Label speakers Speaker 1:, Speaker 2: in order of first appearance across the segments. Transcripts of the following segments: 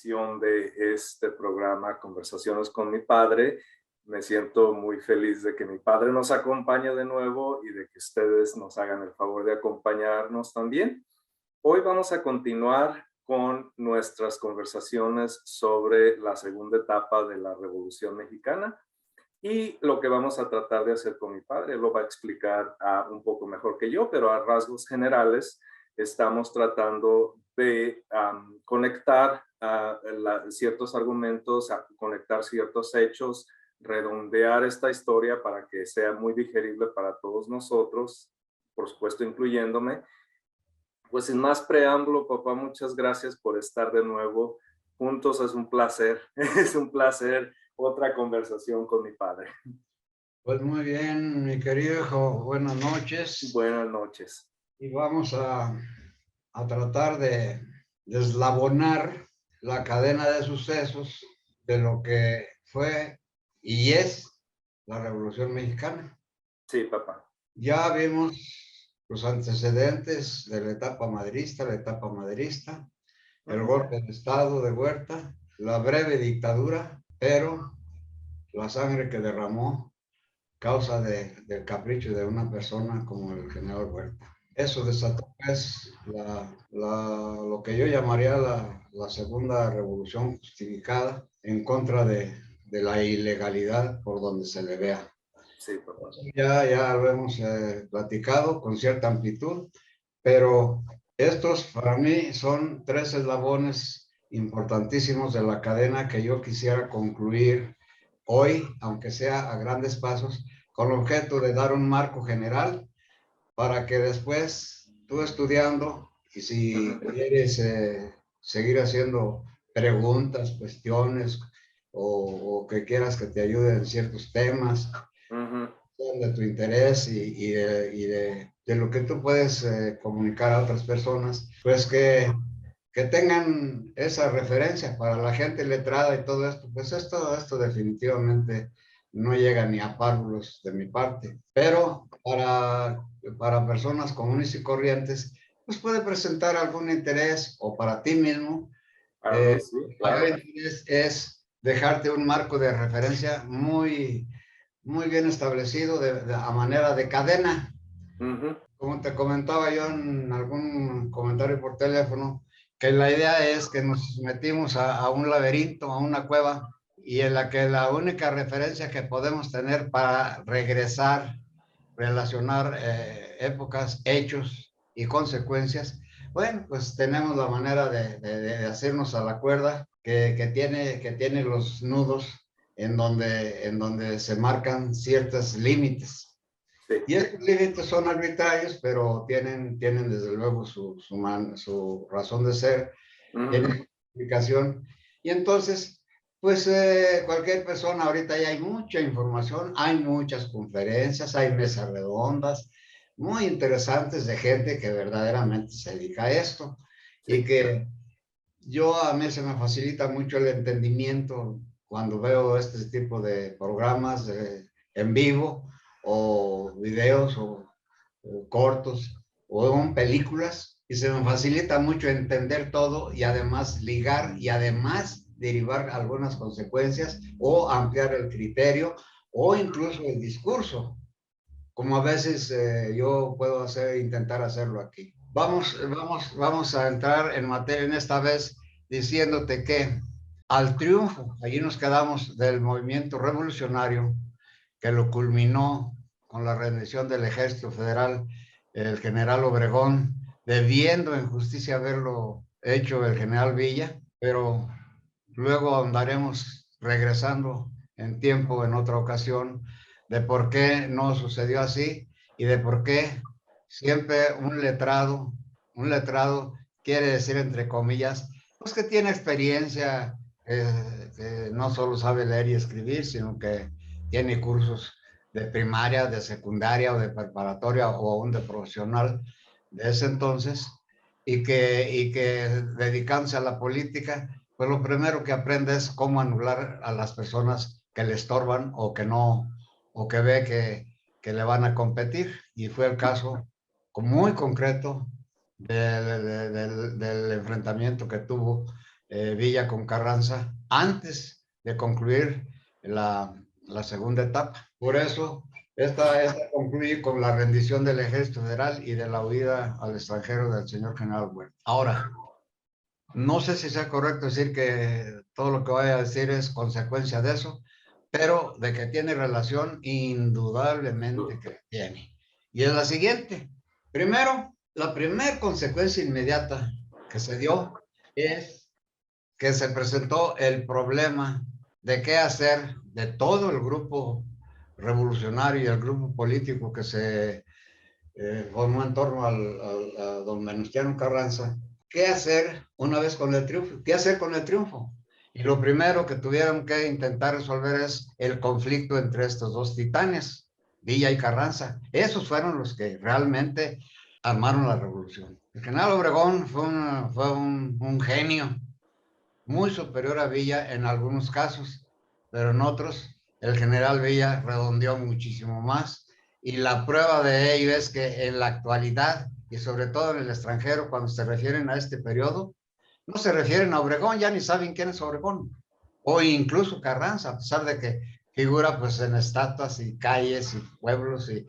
Speaker 1: emisión de este programa Conversaciones con mi padre. Me siento muy feliz de que mi padre nos acompañe de nuevo y de que ustedes nos hagan el favor de acompañarnos también. Hoy vamos a continuar con nuestras conversaciones sobre la segunda etapa de la Revolución Mexicana. Y lo que vamos a tratar de hacer con mi padre, lo va a explicar un poco mejor que yo, pero a rasgos generales estamos tratando de conectar ciertos argumentos, a conectar ciertos hechos, redondear esta historia para que sea muy digerible para todos nosotros, por supuesto incluyéndome. Pues sin más preámbulo, papá, muchas gracias por estar de nuevo juntos. Es un placer, es un placer otra conversación con mi padre.
Speaker 2: Pues muy bien, mi querido hijo, buenas noches.
Speaker 1: Buenas noches.
Speaker 2: Y vamos a tratar de deslabonar la cadena de sucesos de lo que fue y es la Revolución Mexicana.
Speaker 1: Sí, papá.
Speaker 2: Ya vimos los antecedentes de la etapa maderista, el golpe de Estado de Huerta, la breve dictadura, pero la sangre que derramó causa del capricho de una persona como el general Huerta. Eso desató pues lo que yo llamaría la segunda revolución justificada en contra de la ilegalidad por donde se le vea.
Speaker 1: Sí, papá.
Speaker 2: Ya lo hemos platicado con cierta amplitud, pero estos para mí son tres eslabones importantísimos de la cadena que yo quisiera concluir hoy, aunque sea a grandes pasos, con el objeto de dar un marco general para que después tú estudiando y si quieres seguir haciendo preguntas, cuestiones o que quieras que te ayuden en ciertos temas de tu interés y de lo que tú puedes comunicar a otras personas, pues que tengan esa referencia para la gente letrada y todo esto, pues esto definitivamente no llega ni a párvulos de mi parte, pero para personas comunes y corrientes, pues puede presentar algún interés o para ti mismo,
Speaker 1: Sí, claro.
Speaker 2: el interés es dejarte un marco de referencia muy bien establecido a manera de cadena. Como te comentaba yo en algún comentario por teléfono, que la idea es que nos metimos a un laberinto, a una cueva, y en la que la única referencia que podemos tener para regresar, relacionar épocas, hechos y consecuencias, bueno, pues tenemos la manera de hacernos a la cuerda que tiene los nudos en donde se marcan ciertos límites.
Speaker 1: Sí.
Speaker 2: Y estos límites son arbitrarios, pero tienen desde luego su razón de ser, tienen explicación. Y entonces, pues cualquier persona, ahorita ya hay mucha información, hay muchas conferencias, hay mesas redondas, muy interesantes de gente que verdaderamente se dedica a esto. Sí. Y que a mí se me facilita mucho el entendimiento cuando veo este tipo de programas en vivo, o videos, o cortos, o películas, y se me facilita mucho entender todo y además ligar y además derivar algunas consecuencias o ampliar el criterio o incluso el discurso, como a veces yo puedo intentar hacerlo aquí. Vamos a entrar en materia en esta vez diciéndote que al triunfo, allí nos quedamos, del movimiento revolucionario que lo culminó con la rendición del Ejército Federal, el general Obregón, debiendo en justicia haberlo hecho el general Villa, pero luego andaremos regresando en tiempo en otra ocasión de por qué no sucedió así y de por qué siempre un letrado quiere decir entre comillas, pues que tiene experiencia, que no solo sabe leer y escribir, sino que tiene cursos de primaria, de secundaria o de preparatoria o aún de profesional de ese entonces, y que dedicándose a la política, pues lo primero que aprende es cómo anular a las personas que le estorban o que no, o que ve que le van a competir. Y fue el caso muy concreto del enfrentamiento que tuvo Villa con Carranza antes de concluir la segunda etapa. Por eso, esta concluye con la rendición del Ejército Federal y de la huida al extranjero del señor general Huerta. Ahora, no sé si sea correcto decir que todo lo que voy a decir es consecuencia de eso, pero de que tiene relación, indudablemente que tiene. Y es la siguiente. Primero, la primera consecuencia inmediata que se dio es que se presentó el problema de qué hacer de todo el grupo revolucionario y el grupo político que se formó en torno a don Venustiano Carranza. ¿Qué hacer una vez con el triunfo? ¿Qué hacer con el triunfo? Y lo primero que tuvieron que intentar resolver es el conflicto entre estos dos titanes, Villa y Carranza. Esos fueron los que realmente armaron la revolución. El general Obregón fue un genio, muy superior a Villa en algunos casos, pero en otros el general Villa redondeó muchísimo más. Y la prueba de ello es que en la actualidad, y sobre todo en el extranjero, cuando se refieren a este periodo, no se refieren a Obregón, ya ni saben quién es Obregón, o incluso Carranza, a pesar de que figura pues en estatuas y calles y pueblos
Speaker 1: Sí,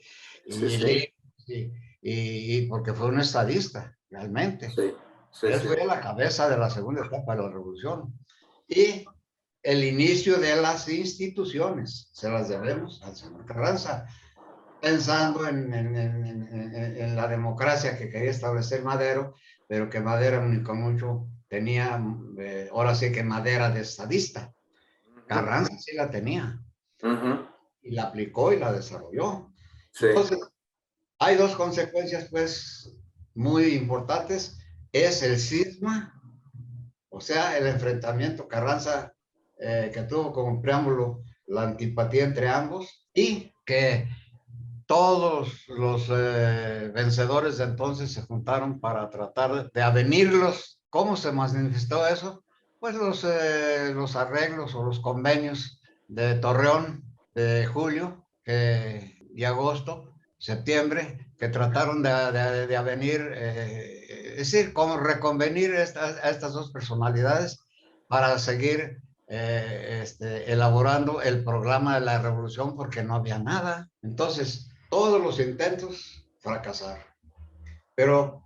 Speaker 1: sí.
Speaker 2: y porque fue un estadista, realmente.
Speaker 1: Sí, sí,
Speaker 2: Él
Speaker 1: sí.
Speaker 2: fue la cabeza de la segunda etapa de la revolución. Y el inicio de las instituciones se las debemos al señor Carranza, pensando en la democracia que quería establecer Madero, pero que Madero con mucho tenía, ahora sí que madera de estadista. Carranza sí la tenía, y la aplicó y la desarrolló.
Speaker 1: Sí.
Speaker 2: Entonces, hay dos consecuencias, pues, muy importantes. Es el cisma, o sea, el enfrentamiento Carranza que tuvo como preámbulo la antipatía entre ambos, y que todos los vencedores de entonces se juntaron para tratar de avenirlos. ¿Cómo se manifestó eso? Pues los arreglos o los convenios de Torreón de julio y agosto, septiembre, que trataron de avenir, es decir, como reconvenir a estas dos personalidades para seguir elaborando el programa de la revolución, porque no había nada. Entonces, todos los intentos fracasaron. Pero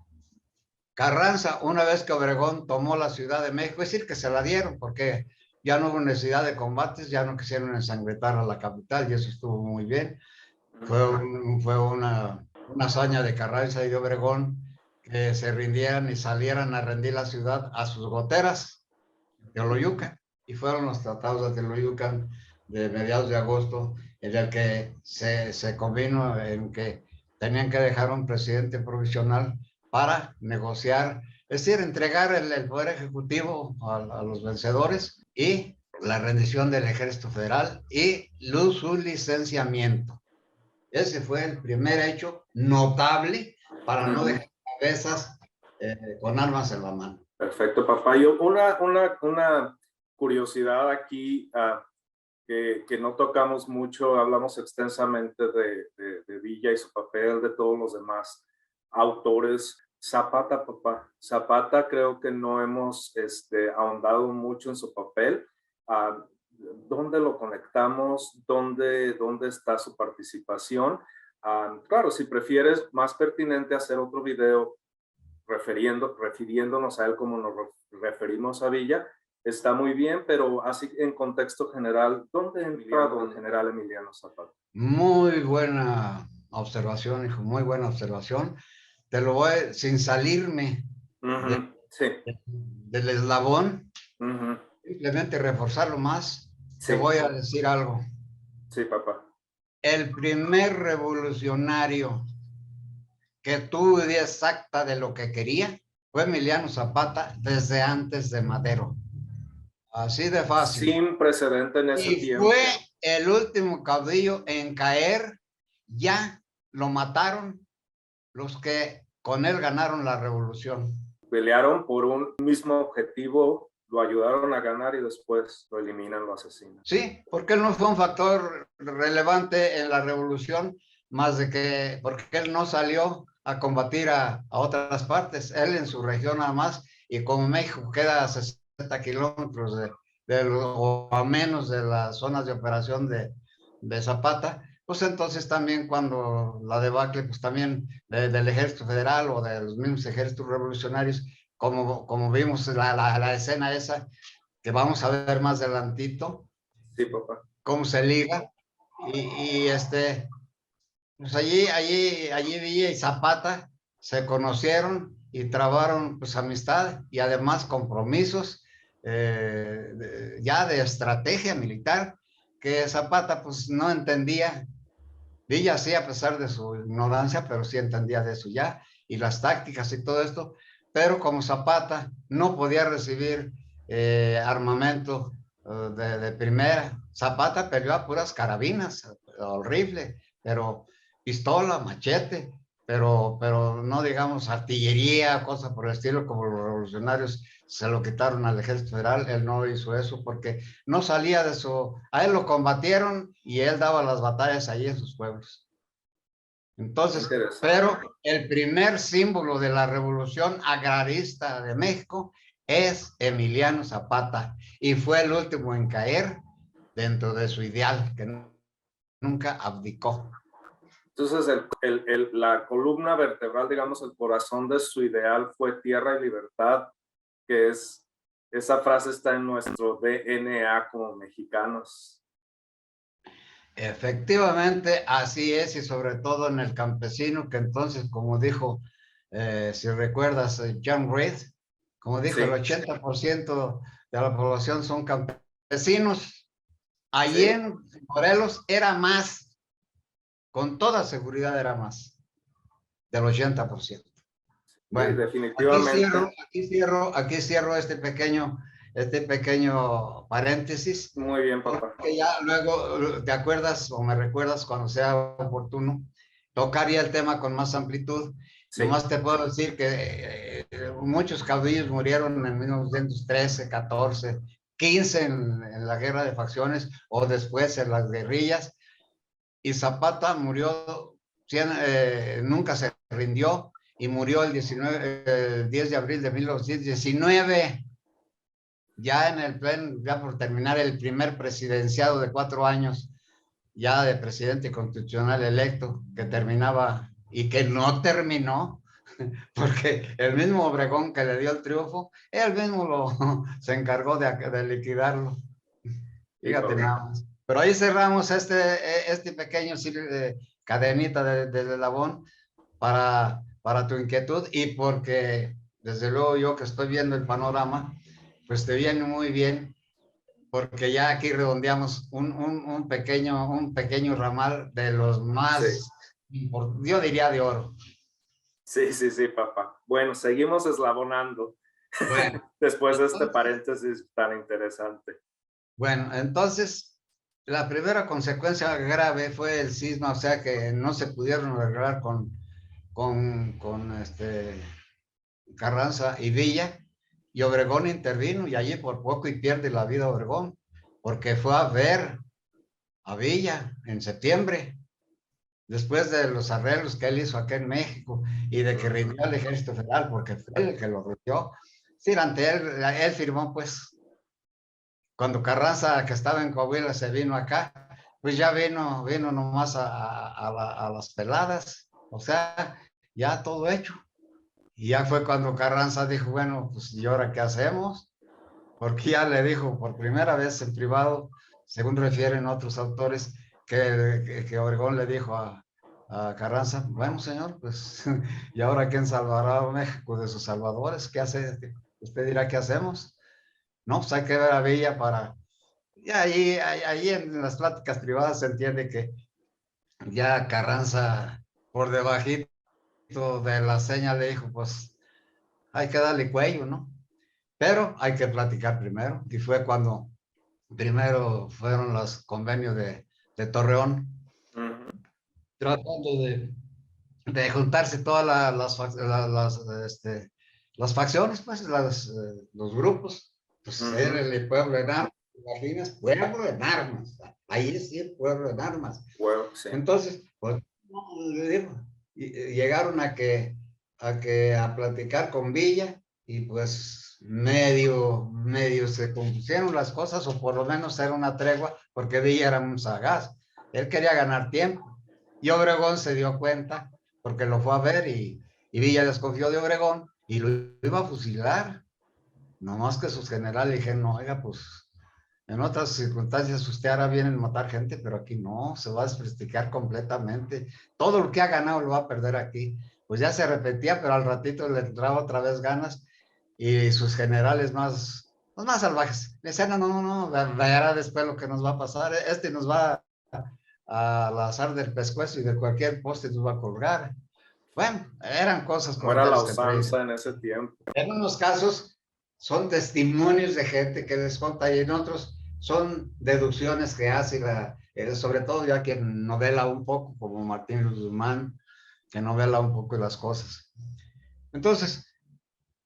Speaker 2: Carranza, una vez que Obregón tomó la Ciudad de México, es decir, que se la dieron, porque ya no hubo necesidad de combates, ya no quisieron ensangrentar a la capital, y eso estuvo muy bien. Fue una hazaña de Carranza y de Obregón, que se rindieran y salieran a rendir la ciudad a sus goteras, Teoloyucan, y fueron los tratados de Teoloyucan de mediados de agosto, en el que se convino en que tenían que dejar un presidente provisional para negociar, es decir, entregar el poder ejecutivo a los vencedores, y la rendición del Ejército Federal y su licenciamiento. Ese fue el primer hecho notable para no dejar cabezas con armas en la mano.
Speaker 1: Perfecto, papá. Yo una curiosidad aquí que no tocamos mucho, hablamos extensamente de Villa y su papel, de todos los demás autores. Zapata, papá. Zapata, creo que no hemos ahondado mucho en su papel. ¿Dónde lo conectamos? ¿Dónde está su participación? Claro, si prefieres, más pertinente hacer otro video refiriéndonos a él como nos referimos a Villa, está muy bien, pero así en contexto general, ¿dónde entra don general Emiliano Zapata?
Speaker 2: Muy buena observación, hijo, muy buena observación. Te lo voy, sin salirme
Speaker 1: sí.
Speaker 2: del eslabón, simplemente reforzarlo más,
Speaker 1: Sí.
Speaker 2: te voy a decir algo.
Speaker 1: Sí, papá.
Speaker 2: El primer revolucionario que tuvo idea exacta de lo que quería fue Emiliano Zapata desde antes de Madero. Así de fácil.
Speaker 1: Sin precedente en ese tiempo.
Speaker 2: Y fue el último caudillo en caer. Ya lo mataron los que con él ganaron la revolución.
Speaker 1: Pelearon por un mismo objetivo, lo ayudaron a ganar y después lo eliminan, lo asesinan.
Speaker 2: Sí, porque él no fue un factor relevante en la revolución, más de que porque él no salió a combatir a otras partes, él en su región nada más, y como México queda kilómetros o a menos de las zonas de operación de Zapata, pues entonces también cuando la debacle, pues también del Ejército Federal o de los mismos ejércitos revolucionarios, como vimos la escena esa, que vamos a ver más adelantito,
Speaker 1: Sí, papá.
Speaker 2: cómo se liga, y pues allí Villa y Zapata se conocieron y trabaron pues amistad y además compromisos ya de estrategia militar que Zapata pues no entendía. Villa sí, a pesar de su ignorancia, pero sí entendía de eso ya, y las tácticas y todo esto, pero como Zapata no podía recibir armamento de primera, Zapata peleó a puras carabinas, horrible, pero pistola, machete, pero no digamos artillería, cosas por el estilo, como los revolucionarios se lo quitaron al ejército federal. Él no hizo eso porque no salía de su... A él lo combatieron y él daba las batallas allí en sus pueblos. Entonces, pero el primer símbolo de la revolución agrarista de México es Emiliano Zapata y fue el último en caer dentro de su ideal, que nunca abdicó.
Speaker 1: Entonces, la columna vertebral, digamos, el corazón de su ideal fue tierra y libertad, que es, esa frase está en nuestro DNA como mexicanos.
Speaker 2: Efectivamente, así es, y sobre todo en el campesino, que entonces, como dijo, si recuerdas, John Reed, como dijo, sí, el 80% de la población son campesinos. Allí, sí, en Morelos era más, con toda seguridad era más, del 80%. Bueno, sí,
Speaker 1: definitivamente.
Speaker 2: Aquí cierro este pequeño paréntesis.
Speaker 1: Muy bien, papá.
Speaker 2: Que ya luego te acuerdas o me recuerdas cuando sea oportuno, tocaría el tema con más amplitud. Sí. Nomás te puedo decir que muchos caudillos murieron en 1913, 14, 15 en la guerra de facciones o después en las guerrillas. Y Zapata murió, nunca se rindió y murió el 10 de abril de 1919. Ya en el pleno, ya por terminar el primer presidenciado de 4 años, ya de presidente constitucional electo, que terminaba y que no terminó, porque el mismo Obregón que le dio el triunfo, él mismo se encargó de liquidarlo. Fíjate nada más. Pero ahí cerramos este pequeño cadenita de Labón para tu inquietud y porque desde luego yo que estoy viendo el panorama, pues te viene muy bien, porque ya aquí redondeamos un pequeño ramal de los más, sí, yo diría de oro.
Speaker 1: Sí, sí, sí, papá. Bueno, seguimos eslabonando. Bueno, después de este paréntesis tan interesante.
Speaker 2: Bueno, entonces, la primera consecuencia grave fue el cisma, o sea que no se pudieron arreglar con Carranza y Villa, y Obregón intervino y allí por poco y pierde la vida Obregón, porque fue a ver a Villa en septiembre, después de los arreglos que él hizo aquí en México y de que rindió al ejército federal, porque fue el que lo rindió. Sí, ante él firmó, pues, cuando Carranza, que estaba en Coahuila, se vino acá, pues ya vino nomás a las peladas, o sea, ya todo hecho. Y ya fue cuando Carranza dijo, bueno, pues ¿y ahora qué hacemos? Porque ya le dijo por primera vez en privado, según refieren otros autores, que Obregón le dijo a Carranza, bueno, señor, pues ¿y ahora quién salvará a México de sus salvadores? ¿Qué hace? Usted dirá, ¿qué hacemos? No, pues hay que ver a Villa para... Y ahí en las pláticas privadas se entiende que ya Carranza, por debajito de la seña, le dijo, pues hay que darle cuello, ¿no? Pero hay que platicar primero. Y fue cuando primero fueron los convenios de Torreón, tratando de juntarse todas las facciones, pues, los grupos. Pues era el pueblo en armas, imaginas, pueblo en armas. Ahí sí, el pueblo en armas.
Speaker 1: Bueno, sí.
Speaker 2: Entonces, pues, llegaron a platicar con Villa, y pues medio se compusieron las cosas, o por lo menos era una tregua, porque Villa era un sagaz. Él quería ganar tiempo. Y Obregón se dio cuenta, porque lo fue a ver, y Villa desconfió de Obregón y lo iba a fusilar. No más que sus generales dijeron, no, oiga, pues en otras circunstancias usted hará bien en matar gente, pero aquí no, se va a desprestigiar completamente. Todo lo que ha ganado lo va a perder aquí. Pues ya se repetía, pero al ratito le entraba otra vez ganas, y sus generales más, los más salvajes le decían, no, no, no, verá después lo que nos va a pasar. Este nos va a lazar del pescuezo y de cualquier poste nos va a colgar. Bueno, eran cosas
Speaker 1: ¿Cómo era la
Speaker 2: coloniales que traían.
Speaker 1: usanza en ese tiempo?
Speaker 2: En unos casos son testimonios de gente que les cuenta, y en otros son deducciones que hace sobre todo ya quien novela un poco, como Martín Guzmán, que novela un poco las cosas. Entonces,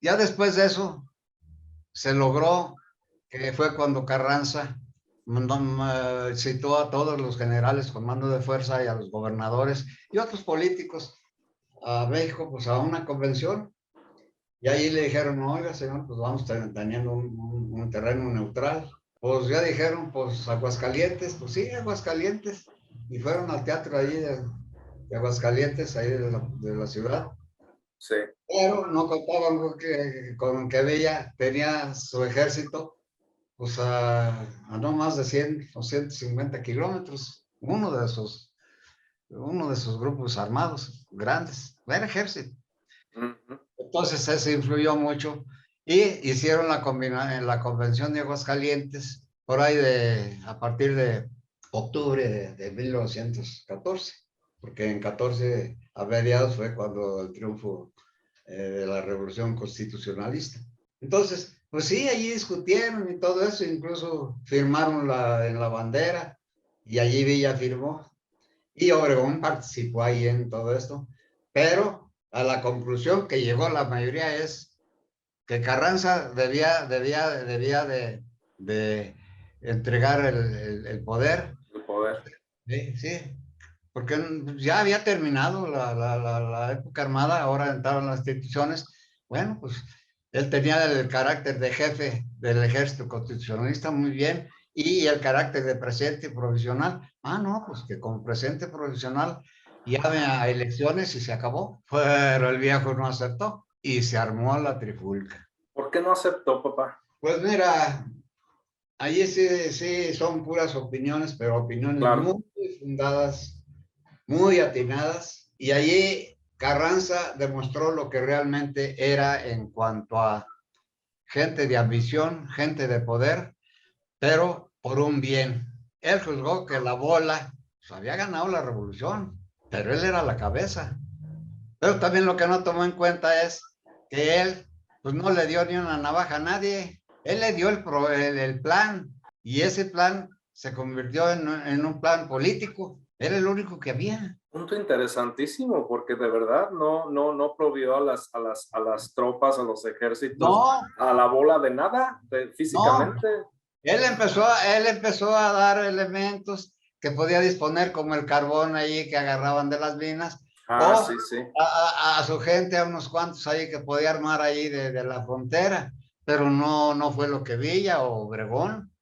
Speaker 2: ya después de eso, se logró, que fue cuando Carranza citó a todos los generales con mando de fuerza y a los gobernadores y otros políticos a México, pues a una convención. Y ahí le dijeron, no, oiga, señor, pues vamos teniendo un terreno neutral. Pues ya dijeron, pues Aguascalientes, pues sí, Aguascalientes. Y fueron al teatro ahí de Aguascalientes, ahí de la ciudad.
Speaker 1: Sí.
Speaker 2: Pero no contaban con que Villa tenía su ejército, pues a no más de 100 o 150 kilómetros. Uno de sus grupos armados grandes, era ejército. Entonces eso influyó mucho, y hicieron en la convención de Aguascalientes por ahí a partir de octubre de 1914, porque en 14 a mediados fue cuando el triunfo de la revolución constitucionalista. Entonces, pues sí, allí discutieron y todo eso, incluso firmaron en la bandera, y allí Villa firmó, y Obregón participó ahí en todo esto, pero a la conclusión que llegó la mayoría es que Carranza debía de entregar el poder.
Speaker 1: El poder.
Speaker 2: Sí, sí, porque ya había terminado la época armada, ahora entraron las instituciones. Bueno, pues él tenía el carácter de jefe del ejército constitucionalista muy bien, y el carácter de presidente provisional. Ah, no, pues que como presidente provisional llame a elecciones y se acabó. Pero el viejo no aceptó y se armó la trifulca.
Speaker 1: ¿Por qué no aceptó, papá?
Speaker 2: Pues mira, allí sí son puras opiniones, pero opiniones
Speaker 1: Claro.
Speaker 2: muy fundadas, muy atinadas, y allí Carranza demostró lo que realmente era en cuanto a gente de ambición, gente de poder, pero por un bien. Él juzgó que la bola pues, había ganado la revolución, pero él era la cabeza. Pero también lo que no tomó en cuenta es que él pues no le dio ni una navaja a nadie. Él le dio el plan, y ese plan se convirtió en un plan político. Era el único que había.
Speaker 1: Punto interesantísimo, porque de verdad no provió a las tropas, a los ejércitos,
Speaker 2: No,
Speaker 1: a la bola de nada,
Speaker 2: no.
Speaker 1: físicamente.
Speaker 2: Él empezó a dar elementos que podía disponer, como el carbón ahí que agarraban de las minas,
Speaker 1: Ah,
Speaker 2: o
Speaker 1: sí, sí.
Speaker 2: a su gente, a unos cuantos ahí que podía armar ahí de la frontera, pero no fue lo que Villa o Obregón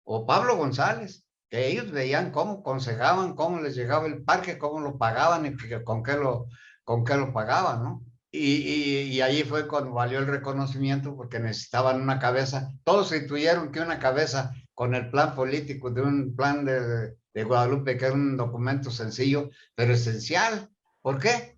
Speaker 2: o Pablo González, que ellos veían cómo aconsejaban, cómo les llegaba el parque, cómo lo pagaban y con qué lo pagaban, ¿no? Y ahí fue cuando valió el reconocimiento, porque necesitaban una cabeza. Todos intuyeron que una cabeza con el plan político de un plan de Guadalupe, que era un documento sencillo, pero esencial. ¿Por qué?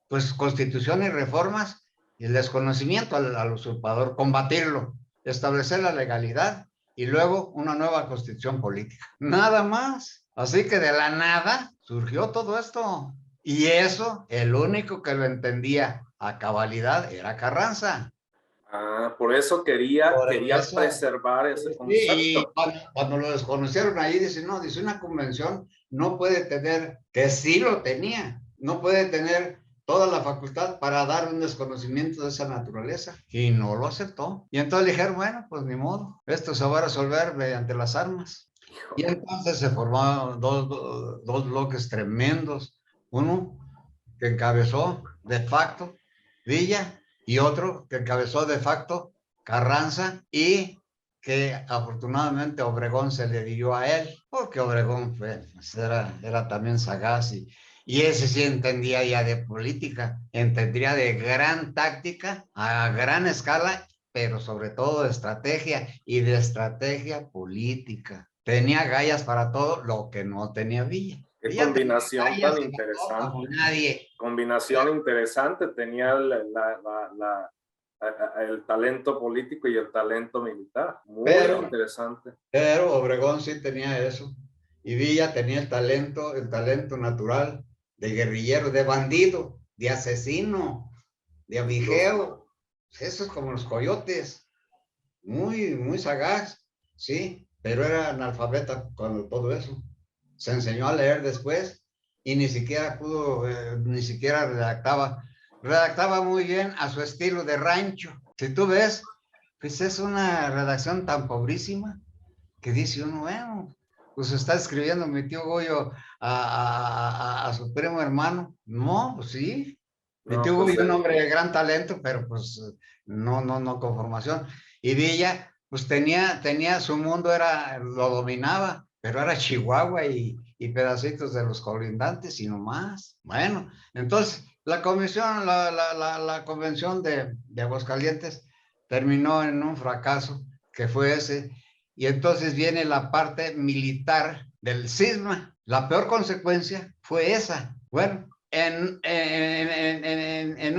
Speaker 2: Pues constitución y reformas, y el desconocimiento al usurpador, combatirlo, establecer la legalidad, y luego una nueva constitución política. Nada más. Así que de la nada surgió todo esto. Y eso, el único que lo entendía a cabalidad era Carranza.
Speaker 1: Ah, por eso quería
Speaker 2: Por eso,
Speaker 1: preservar ese
Speaker 2: sí, y
Speaker 1: concepto.
Speaker 2: cuando lo desconocieron ahí, dice, no, dice, una convención no puede tener, que sí lo tenía, no puede tener toda la facultad para dar un desconocimiento de esa naturaleza. Y no lo aceptó. Y entonces le dijeron, bueno, pues ni modo, esto se va a resolver mediante las armas. Y entonces se formaron dos bloques tremendos. Uno que encabezó de facto Villa, y otro que encabezó de facto Carranza, y que afortunadamente Obregón se le dio a él, porque Obregón pues, era también sagaz, y ese sí entendía ya de política, entendía de gran táctica a gran escala, pero sobre todo de estrategia, y de estrategia política. Tenía gallas para todo, lo que no tenía Villa.
Speaker 1: Qué
Speaker 2: Villa tenía
Speaker 1: combinación
Speaker 2: gallas
Speaker 1: tan
Speaker 2: y mató como
Speaker 1: interesante.
Speaker 2: nadie.
Speaker 1: Combinación interesante. Tenía el talento político y el talento militar. Muy
Speaker 2: Pero
Speaker 1: interesante.
Speaker 2: Pero Obregón sí tenía eso. Y Villa tenía el talento natural de guerrillero, de bandido, de asesino, de
Speaker 1: Los,
Speaker 2: abigeo. Eso es como los coyotes. Muy, muy sagaz, sí, pero era analfabeta cuando todo eso. Se enseñó a leer después y ni siquiera pudo, ni siquiera redactaba. Redactaba muy bien a su estilo de rancho. Si tú ves, pues es una redacción tan pobrísima que dice uno, bueno, pues está escribiendo mi tío Goyo a su primo hermano. No, pues sí. Mi
Speaker 1: no,
Speaker 2: tío
Speaker 1: pues
Speaker 2: Goyo es un hombre de gran talento, pero pues no con formación. Y Villa, pues tenía su mundo, lo dominaba, pero era Chihuahua y pedacitos de los colindantes y no más. Bueno, entonces la convención de Aguascalientes terminó en un fracaso que fue ese, y entonces viene la parte militar del cisma. La peor consecuencia fue esa. Bueno, en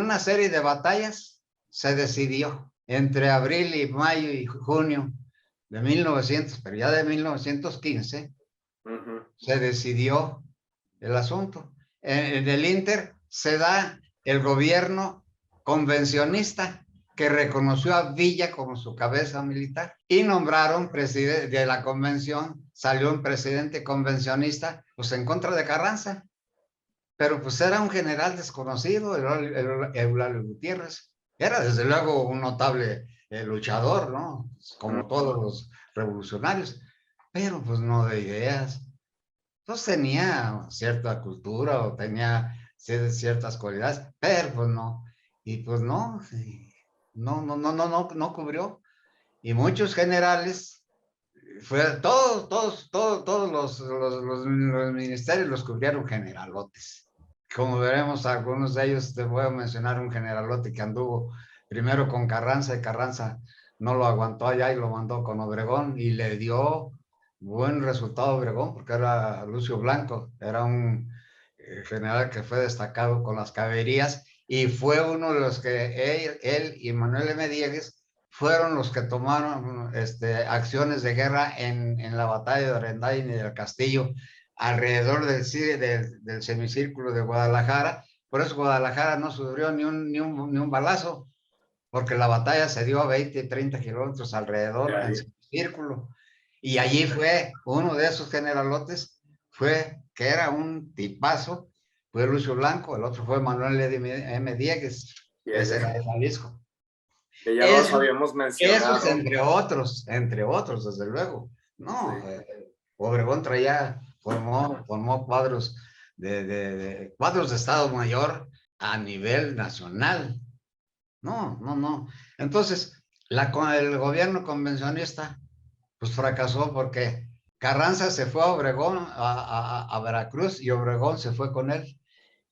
Speaker 2: una serie de batallas se decidió entre abril y mayo y junio de 1900, pero ya de 1915, se decidió el asunto. En el Inter se da el gobierno convencionista, que reconoció a Villa como su cabeza militar, y nombraron presidente de la convención, salió un presidente convencionista, pues en contra de Carranza, pero pues era un general desconocido, Eulalio Gutiérrez. Era desde luego un notable luchador, ¿no? Como todos los revolucionarios, pero pues no de ideas. Entonces tenía cierta cultura o tenía ciertas cualidades, pero pues no. Y pues no, no cubrió. Y muchos generales, todos los ministerios los cubrieron generalotes. Como veremos, algunos de ellos, te voy a mencionar un generalote que anduvo primero con Carranza, y Carranza no lo aguantó allá y lo mandó con Obregón, y le dio buen resultado a Obregón, porque era Lucio Blanco, era un general que fue destacado con las caballerías, y fue uno de los que él y Manuel M. Diegues fueron los que tomaron acciones de guerra en la batalla de Orendain y del Castillo, alrededor del semicírculo de Guadalajara. Por eso Guadalajara no sufrió ni un balazo, porque la batalla se dio a 20, 30 kilómetros alrededor en semicírculo. Y allí fue uno de esos generalotes, que era un tipazo, fue Lucio Blanco, el otro fue Manuel M. Diegues, ese era de Jalisco.
Speaker 1: Que ya los
Speaker 2: Eso,
Speaker 1: habíamos
Speaker 2: esos
Speaker 1: mencionado.
Speaker 2: entre otros, desde luego. No,
Speaker 1: Sí.
Speaker 2: Obregón formó cuadros de Estado Mayor a nivel nacional. No. Entonces, el gobierno convencionista, pues fracasó porque Carranza se fue a Obregón, a Veracruz, y Obregón se fue con él.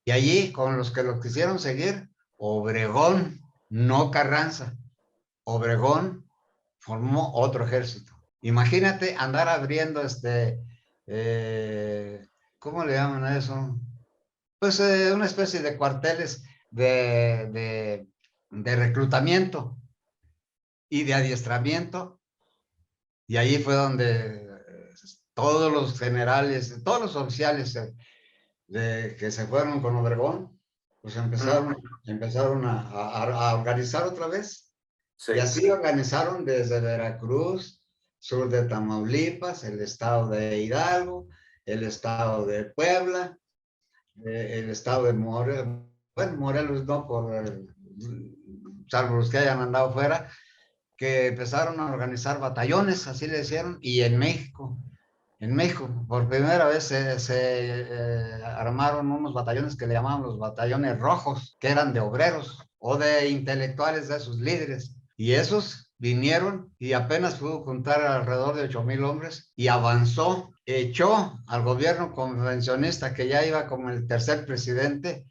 Speaker 2: Y allí, con los que lo quisieron seguir, Obregón, no Carranza. Obregón formó otro ejército. Imagínate andar abriendo ¿cómo le llaman a eso? Pues una especie de cuarteles de reclutamiento y de adiestramiento. Y ahí fue donde todos los generales, todos los oficiales que se fueron con Obregón, pues empezaron a organizar otra vez.
Speaker 1: Sí.
Speaker 2: Y así organizaron desde Veracruz, sur de Tamaulipas, el estado de Hidalgo, el estado de Puebla, el estado de Morelos. Bueno, Morelos no, salvo los que hayan andado fuera, que empezaron a organizar batallones, así le hicieron. Y en México, por primera vez se armaron unos batallones que le llamaban los batallones rojos, que eran de obreros. o de intelectuales de sus líderes. Y esos vinieron y apenas pudo juntar alrededor de 8,000 hombres y avanzó, echó al gobierno convencionista que ya iba como el tercer presidente,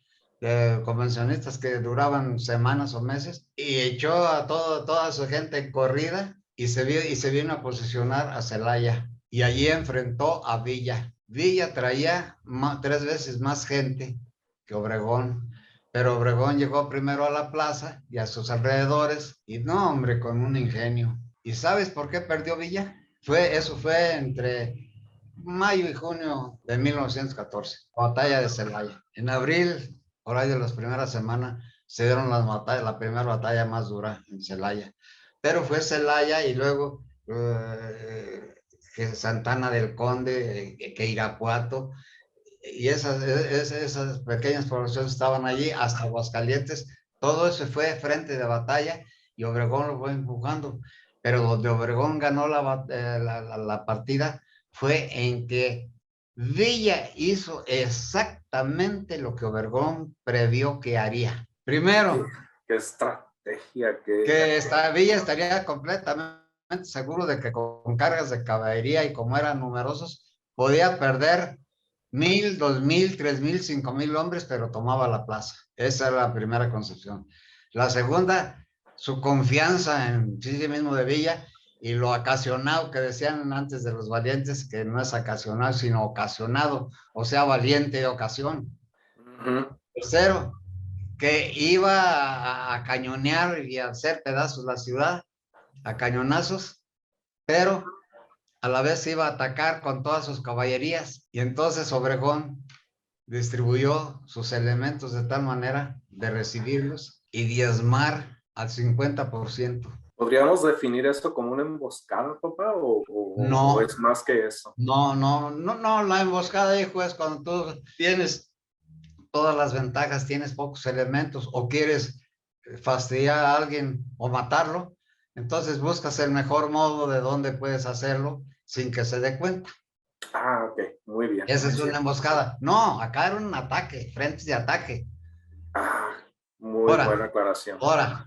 Speaker 2: convencionistas que duraban semanas o meses, y echó a toda su gente en corrida y se vino a posicionar a Celaya. Y allí enfrentó a Villa. Villa traía 3 veces más gente que Obregón, pero Obregón llegó primero a la plaza y a sus alrededores, y no, hombre, con un ingenio. ¿Y sabes por qué perdió Villa? Eso fue entre mayo y junio de 1914, batalla de Celaya. En abril, por ahí de las primeras semanas, se dieron la primera batalla más dura en Celaya. Pero fue Celaya y luego que Santana del Conde, que Irapuato, y esas pequeñas poblaciones estaban allí, hasta Aguascalientes. Todo eso fue frente de batalla y Obregón lo fue empujando. Pero donde Obregón ganó la partida fue en que Villa hizo exactamente lo que Obregón previó que haría. Primero,
Speaker 1: ¿Qué estrategia?
Speaker 2: Villa estaría completamente seguro de que con cargas de caballería y como eran numerosos, podía perder 1,000, 2,000, 3,000, 5,000 hombres, pero tomaba la plaza. Esa era la primera concepción. La segunda, su confianza en sí mismo de Villa y lo ocasionado que decían antes de los valientes, que no es ocasionado, sino ocasionado, o sea, valiente de ocasión. Tercero, que iba a cañonear y a hacer pedazos la ciudad, a cañonazos, pero a la vez iba a atacar con todas sus caballerías. Y entonces Obregón distribuyó sus elementos de tal manera de recibirlos y diezmar al 50%.
Speaker 1: ¿Podríamos definir esto como una emboscada, papá?
Speaker 2: No,
Speaker 1: ¿O es más que eso?
Speaker 2: no, la emboscada, hijo, es cuando tú tienes todas las ventajas, tienes pocos elementos o quieres fastidiar a alguien o matarlo, entonces buscas el mejor modo de dónde puedes hacerlo sin que se dé cuenta.
Speaker 1: Ah, ok, muy bien.
Speaker 2: Esa es una emboscada. No, acá era un ataque, frentes de ataque.
Speaker 1: Ah, muy buena
Speaker 2: Ahora,
Speaker 1: aclaración.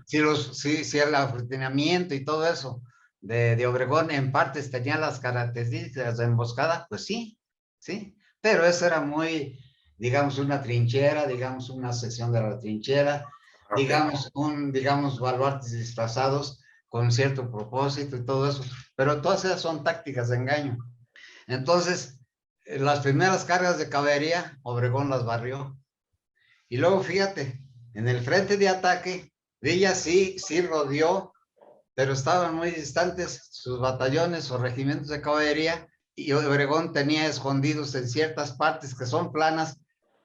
Speaker 2: si el afortunamiento y todo eso de Obregón en partes tenía las características de emboscada, pues sí, sí, pero eso era muy, digamos, una trinchera, digamos, una sección de la trinchera,
Speaker 1: Okay.
Speaker 2: digamos, baluartes disfrazados con cierto propósito y todo eso, pero todas esas son tácticas de engaño. Entonces, las primeras cargas de caballería, Obregón las barrió. Y luego, fíjate, en el frente de ataque, Villa sí rodeó, pero estaban muy distantes sus batallones o regimientos de caballería, y Obregón tenía escondidos en ciertas partes que son planas,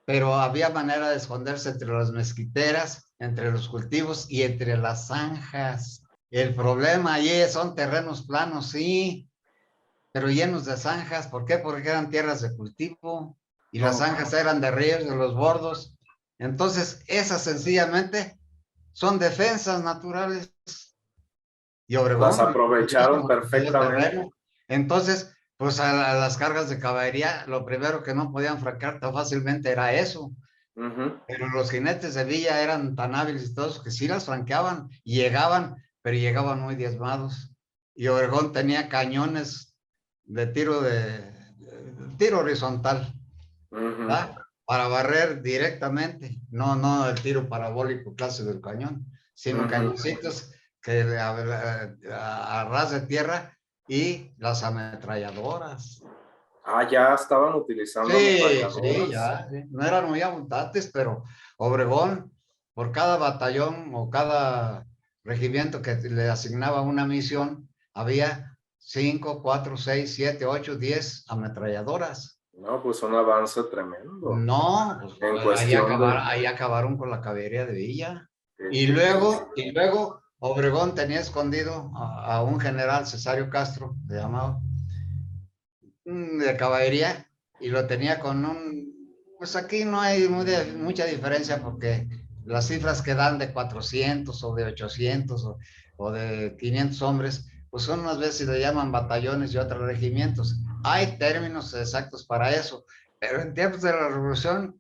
Speaker 2: pero había manera de esconderse entre las mezquiteras, entre los cultivos y entre las zanjas. El problema allí son terrenos planos, sí, pero llenos de zanjas. ¿Por qué? Porque eran tierras de cultivo y las zanjas eran de ríos, de los bordos. Entonces, esas sencillamente son defensas naturales. Y
Speaker 1: Las
Speaker 2: Obregón,
Speaker 1: aprovecharon perfectamente.
Speaker 2: entonces, pues a las cargas de caballería, lo primero que no podían franquear tan fácilmente era eso. Pero los jinetes de Villa eran tan hábiles y todos que sí las franqueaban y llegaban, pero llegaban muy diezmados. Y Obregón tenía cañones de tiro horizontal, ¿verdad? Para barrer directamente, no el tiro parabólico clase del cañón, sino cañoncitos que a ras de tierra y las ametralladoras.
Speaker 1: Ah, ya estaban utilizando
Speaker 2: Sí,
Speaker 1: ametralladoras.
Speaker 2: ya, sí. No eran muy abundantes, pero Obregón, por cada batallón o cada regimiento que le asignaba una misión, había 5, 4, 6, 7, 8, 10 ametralladoras.
Speaker 1: No, pues un avance tremendo.
Speaker 2: No, pues
Speaker 1: En cuestión de...
Speaker 2: ahí acabaron con la caballería de Villa.
Speaker 1: que-
Speaker 2: Y
Speaker 1: que-
Speaker 2: luego, y luego Obregón tenía escondido a un general, Cesario Castro, se llamaba, de caballería, y lo tenía con pues aquí no hay mucha diferencia porque las cifras que dan de 400 o de 800 o de 500 hombres, pues son unas veces le llaman batallones y otros regimientos. Hay términos exactos para eso, pero en tiempos de la Revolución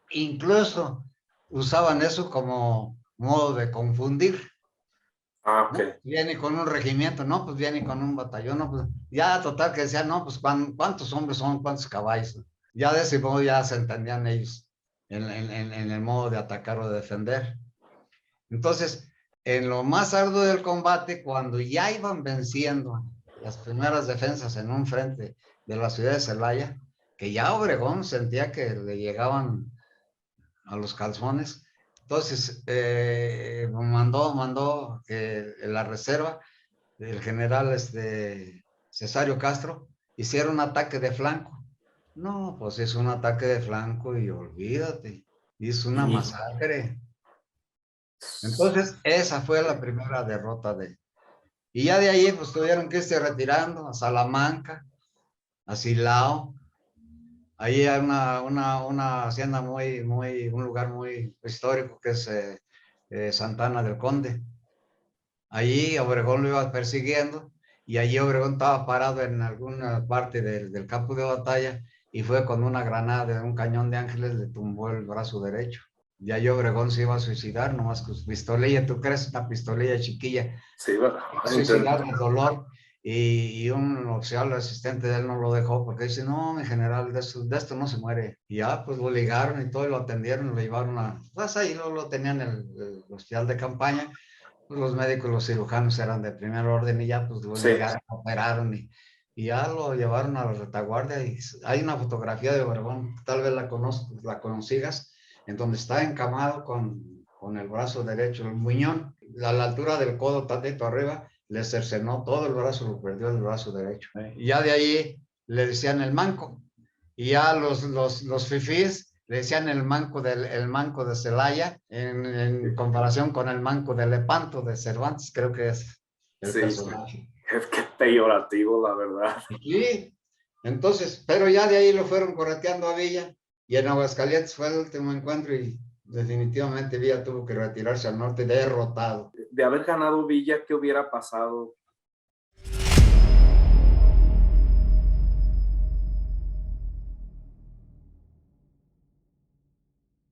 Speaker 2: incluso usaban eso como modo de confundir.
Speaker 1: Ah, ok.
Speaker 2: ¿No? Viene con un regimiento, no, pues viene con un batallón, no, pues ya total que decía, no, pues cuántos hombres son, cuántos caballos. Ya de ese modo ya se entendían ellos en el modo de atacar o de defender. Entonces, en lo más arduo del combate, cuando ya iban venciendo las primeras defensas en un frente de la ciudad de Celaya, que ya Obregón sentía que le llegaban a los calzones, entonces mandó que la reserva, el general Cesario Castro, hiciera un ataque de flanco. No, pues es un ataque de flanco y olvídate, hizo una
Speaker 1: Y,
Speaker 2: masacre. Entonces, esa fue la primera derrota de... Y ya de ahí, pues tuvieron que irse retirando a Salamanca, a Silao. Ahí hay una hacienda un lugar muy histórico que es Santana del Conde. Allí Obregón lo iba persiguiendo y allí Obregón estaba parado en alguna parte del campo de batalla y fue con una granada de un cañón de Ángeles, le tumbó el brazo derecho. Ya yo Obregón se iba a suicidar, nomás con su pistolilla, tú crees, una pistolilla chiquilla,
Speaker 1: sí, ¿verdad?
Speaker 2: suicidar del dolor. Y un oficial asistente de él no lo dejó porque dice, no, mi general, de esto no se muere. Y ya, pues lo ligaron y todo, y lo atendieron, lo llevaron a... Pues ahí lo tenían el hospital de campaña. Pues los médicos, los cirujanos eran de primer orden y ya, pues lo
Speaker 1: Sí,
Speaker 2: ligaron, operaron y ya lo llevaron a la retaguardia. Y hay una fotografía de Obregón, tal vez la consigas, en donde está encamado con el brazo derecho, el muñón, a la altura del codo, tantito arriba, le cercenó todo el brazo, lo perdió el brazo derecho. Y ya de ahí le decían el manco. Y ya los fifís le decían el manco de Celaya, en comparación con el manco de Lepanto de Cervantes, creo que es el
Speaker 1: sí,
Speaker 2: personaje.
Speaker 1: es que peyorativo, la verdad.
Speaker 2: Sí, entonces, pero ya de ahí lo fueron correteando a Villa, y en Aguascalientes fue el último encuentro y definitivamente Villa tuvo que retirarse al norte derrotado.
Speaker 1: De haber ganado Villa, ¿qué hubiera pasado